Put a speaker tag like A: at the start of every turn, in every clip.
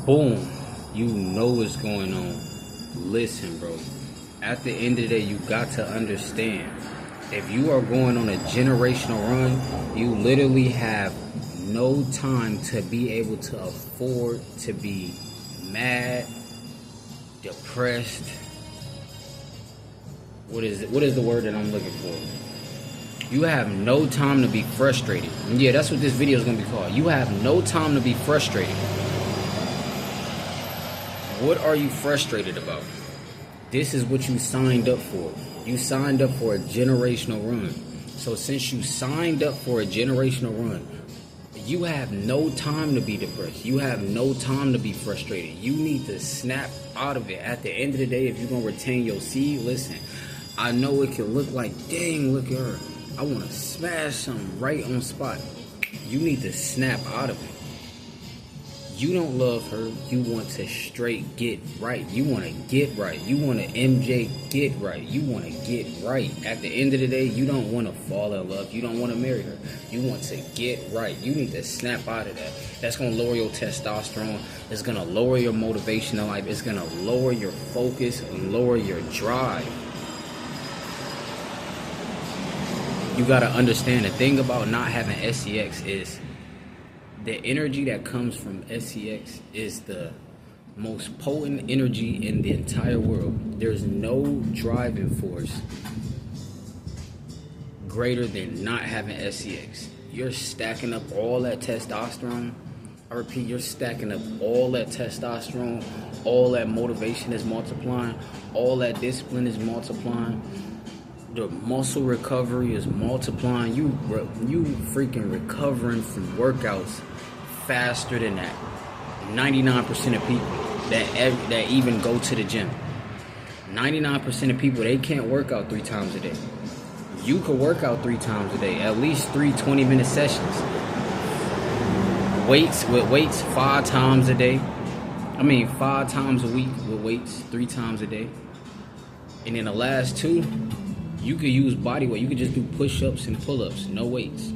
A: Boom. You know what's going on. Listen, bro. At the end of the day, you got to understand. If you are going on a generational run, you literally have no time to be able to afford to be mad, depressed. What is the word that I'm looking for? You have no time to be frustrated. And yeah, that's what this video is going to be called. You have no time to be frustrated. What are you frustrated about? This is what you signed up for. You signed up for a generational run. So since you signed up for a generational run, you have no time to be depressed. You have no time to be frustrated. You need to snap out of it. At the end of the day, if you're going to retain your seed, listen, I know it can look like, dang, look at her. I want to smash something right on spot. You need to snap out of it. You don't love her. You want to straight get right. You want to get right. You want to MJ get right. You want to get right. At the end of the day, you don't want to fall in love. You don't want to marry her. You want to get right. You need to snap out of that. That's going to lower your testosterone. It's going to lower your motivation in life. It's going to lower your focus and lower your drive. You got to understand the thing about not having SEX is the energy that comes from SEX is the most potent energy in the entire world. There's no driving force greater than not having SEX. You're stacking up all that testosterone. I repeat, you're stacking up all that testosterone. All that motivation is multiplying. All that discipline is multiplying. The muscle recovery is multiplying. You freaking recovering from workouts faster than that. 99% of people that even go to the gym. 99% of people, they can't work out 3 times a day. You could work out 3 times a day. At least 3 20-minute sessions. With weights 5 times a day. 5 times a week with weights 3 times a day. And then the last 2, you could use body weight. You could just do push-ups and pull-ups, no weights.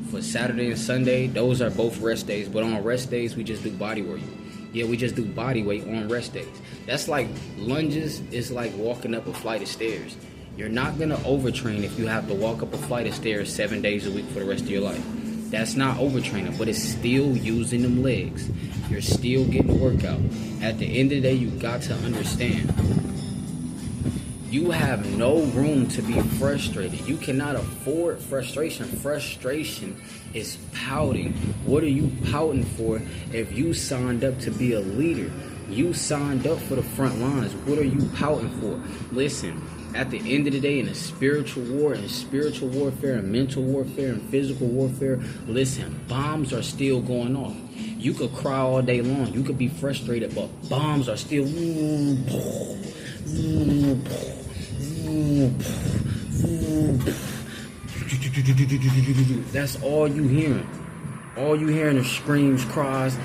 A: For Saturday and Sunday, those are both rest days. But on rest days, we just do body weight. Yeah, we just do body weight on rest days. That's like lunges is like walking up a flight of stairs. You're not going to overtrain if you have to walk up a flight of stairs 7 days a week for the rest of your life. That's not overtraining, but it's still using them legs. You're still getting a workout. At the end of the day, you got to understand. You have no room to be frustrated. You cannot afford frustration. Frustration is pouting. What are you pouting for if you signed up to be a leader? You signed up for the front lines. What are you pouting for? Listen, at the end of the day, in a spiritual war, and spiritual warfare, and mental warfare, and physical warfare, listen, bombs are still going off. You could cry all day long. You could be frustrated, but bombs are still... That's all you hearing. All you hearing is screams, cries,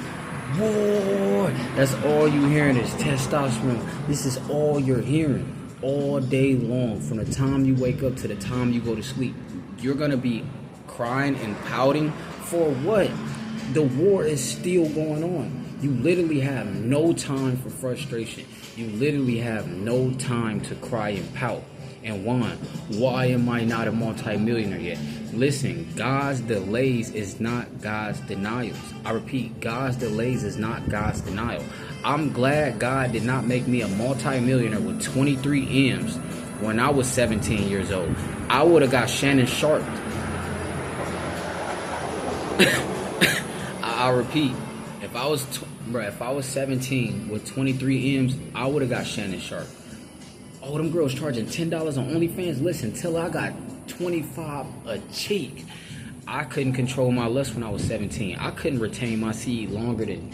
A: war. That's all you hearing is testosterone. This is all you're hearing all day long, from the time you wake up to the time you go to sleep. You're gonna be crying and pouting for what? The war is still going on. You literally have no time for frustration. You literally have no time to cry and pout and whine. Why am I not a multi-millionaire yet? Listen, God's delays is not God's denials. I repeat, God's delays is not God's denial. I'm glad God did not make me a multi-millionaire with 23 M's when I was 17 years old. I would have got Shannon Sharp. I repeat, if I was 17 with 23 M's, I would have got Shannon Sharp. Oh, them girls charging $10 on OnlyFans. Listen, till I got 25 a cheek. I couldn't control my lust when I was 17. I couldn't retain my seed longer than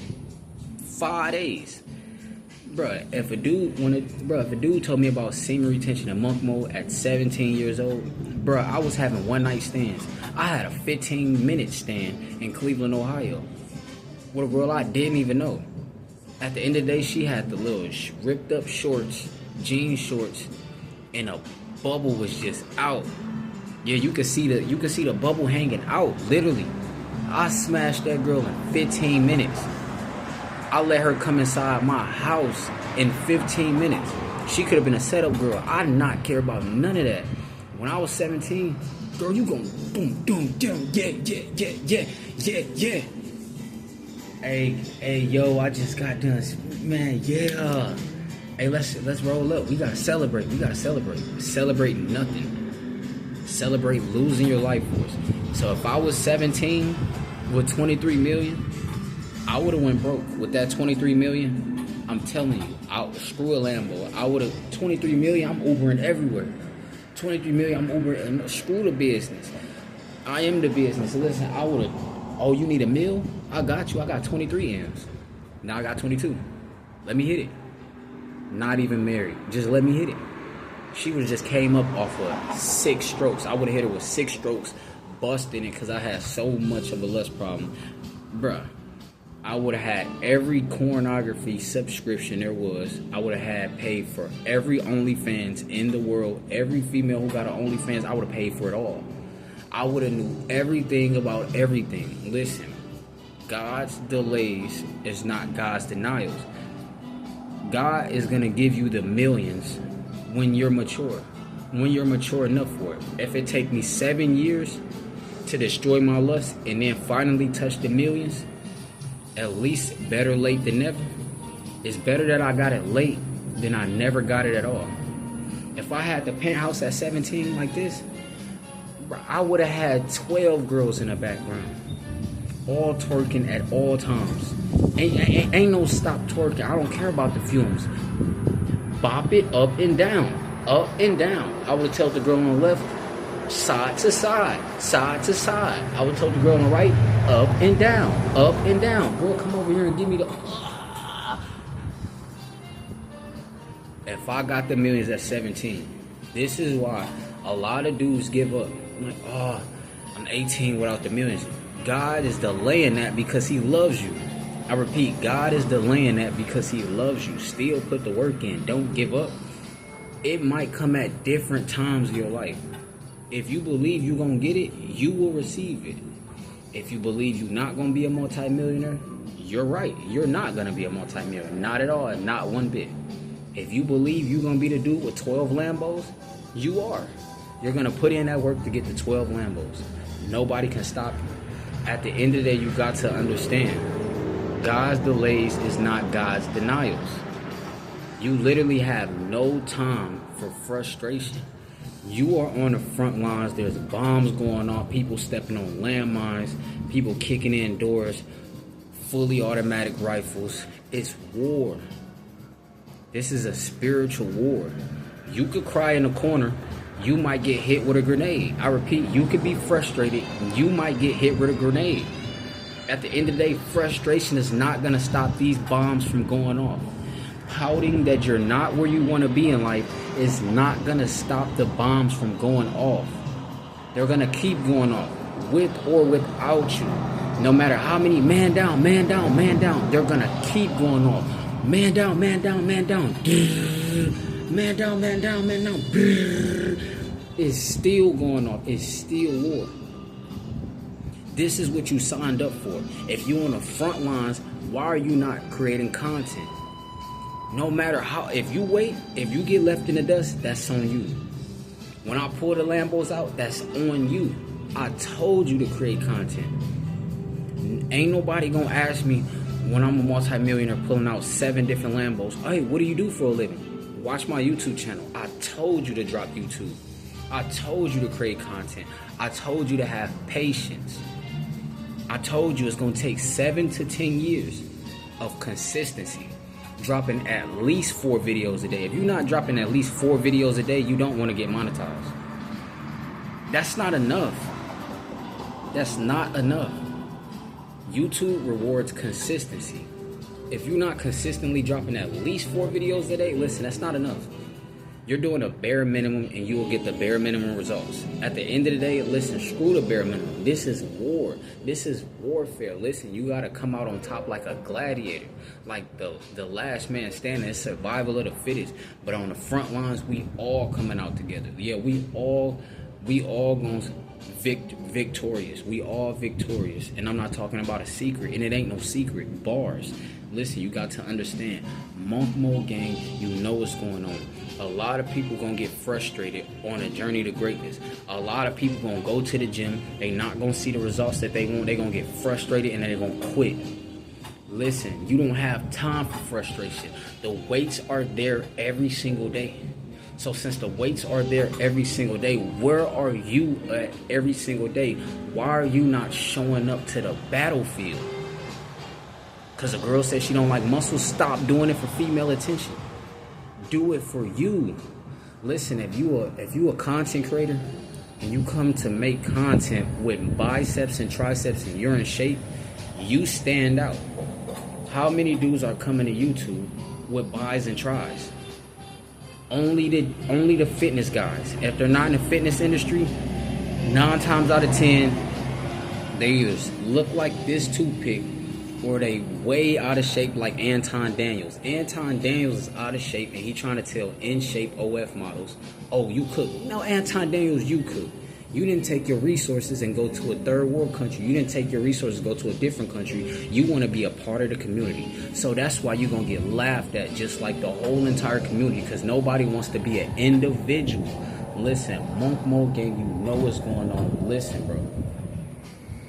A: 5 days. If a dude told me about semen retention and monk mode at 17 years old, I was having one night stands. I had a 15-minute stand in Cleveland, Ohio, with a girl I didn't even know. At the end of the day, she had the little ripped up shorts, jean shorts, and a bubble was just out. Yeah, you could see the bubble hanging out, literally. I smashed that girl in 15 minutes. I let her come inside my house in 15 minutes. She could have been a setup girl. I did not care about none of that. When I was 17, girl, you gon' boom, boom, boom, yeah. Hey, yo, I just got done, man, yeah. Hey, let's roll up. We gotta celebrate. Celebrate nothing. Celebrate losing your life force. So if I was 17 with 23 million, I would have went broke with that 23 million. I'm telling you, screw a Lambo. I would have 23 million. I'm Ubering everywhere. 23 million. I'm Ubering. Screw the business. I am the business. Listen, I would have. Oh, you need a meal? I got you. I got 23 M's. Now I got 22. Let me hit it. Not even married. Just let me hit it. She would have just came up off of 6 strokes. I would have hit her with 6 strokes, busting it because I had so much of a lust problem, bruh. I would have had every pornography subscription there was. I would have had paid for every OnlyFans in the world. Every female who got an OnlyFans, I would have paid for it all. I would have knew everything about everything. Listen, God's delays is not God's denials. God is going to give you the millions when you're mature. When you're mature enough for it. If it take me 7 years to destroy my lust and then finally touch the millions, at least better late than never. It's better that I got it late than I never got it at all. If I had the penthouse at 17 like this, I would have had 12 girls in the background, all twerking at all times. Ain't no stop twerking. I don't care about the fumes. Bop it up and down, up and down. I would have told the girl on the left, side to side, side to side. I would tell the girl on the right, up and down, up and down. Girl, come over here and give me the. If I got the millions at 17, this is why a lot of dudes give up. I'm like, oh, I'm 18 without the millions. God is delaying that because He loves you. I repeat, God is delaying that because He loves you. Still put the work in. Don't give up. It might come at different times of your life. If you believe you're going to get it, you will receive it. If you believe you're not going to be a multimillionaire, you're right. You're not going to be a multimillionaire. Not at all. Not one bit. If you believe you're going to be the dude with 12 Lambos, you are. You're going to put in that work to get the 12 Lambos. Nobody can stop you. At the end of the day, you got to understand, God's delays is not God's denials. You literally have no time for frustration. You are on the front lines. There's bombs going off, people stepping on landmines, people kicking in doors, fully automatic rifles. It's war. This is a spiritual war. You could cry in a corner. You might get hit with a grenade. I repeat, you could be frustrated. You might get hit with a grenade. At the end of the day, frustration is not going to stop these bombs from going off. Pouting that you're not where you want to be in life is not going to stop the bombs from going off. They're going to keep going off, with or without you. No matter how many man down, they're going to keep going off. Man down. Man down. It's still going off. It's still war. This is what you signed up for. If you're on the front lines, why are you not creating content? No matter how, if you wait, if you get left in the dust, that's on you. When I pull the Lambos out, that's on you. I told you to create content. Ain't nobody gonna ask me when I'm a multimillionaire pulling out 7 different Lambos. Hey, what do you do for a living? Watch my YouTube channel. I told you to drop YouTube. I told you to create content. I told you to have patience. I told you it's gonna take 7 to 10 years of consistency. Dropping at least 4 videos a day. If you're not dropping at least 4 videos a day, you don't want to get monetized. That's not enough. That's not enough. YouTube rewards consistency. If you're not consistently dropping at least 4 videos a day, listen, that's not enough. You're doing a bare minimum and you will get the bare minimum results. At the end of the day, listen, screw the bare minimum. This is war. This is warfare. Listen, you got to come out on top like a gladiator. Like the last man standing. It's survival of the fittest. But on the front lines, we all coming out together. Yeah, we all going victorious. We all victorious. And I'm not talking about a secret. And it ain't no secret. Bars. Listen, you got to understand. Monk Mode Gang, you know what's going on. A lot of people gonna get frustrated on a journey to greatness. A lot of people gonna go to the gym. They not gonna see the results that they want. They gonna get frustrated and then they gonna quit. Listen, you don't have time for frustration. The weights are there every single day. So since the weights are there every single day, where are you at every single day? Why are you not showing up to the battlefield? Because a girl says she don't like muscles, stop doing it for female attention. Do it for you. Listen, if you a content creator and you come to make content with biceps and triceps and you're in shape, you stand out. How many dudes are coming to YouTube with bis and tris? Only the fitness guys. If they're not in the fitness industry, 9 times out of 10, they either look like this toothpick or they way out of shape like Anton Daniels. Anton Daniels is out of shape and he trying to tell in shape OF models, oh, you cook. No, Anton Daniels, you cook. You didn't take your resources and go to a third world country. You didn't take your resources and go to a different country. You want to be a part of the community. So that's why you're going to get laughed at just like the whole entire community, because nobody wants to be an individual. Listen, Monk Mode Gang, you know what's going on. Listen, bro.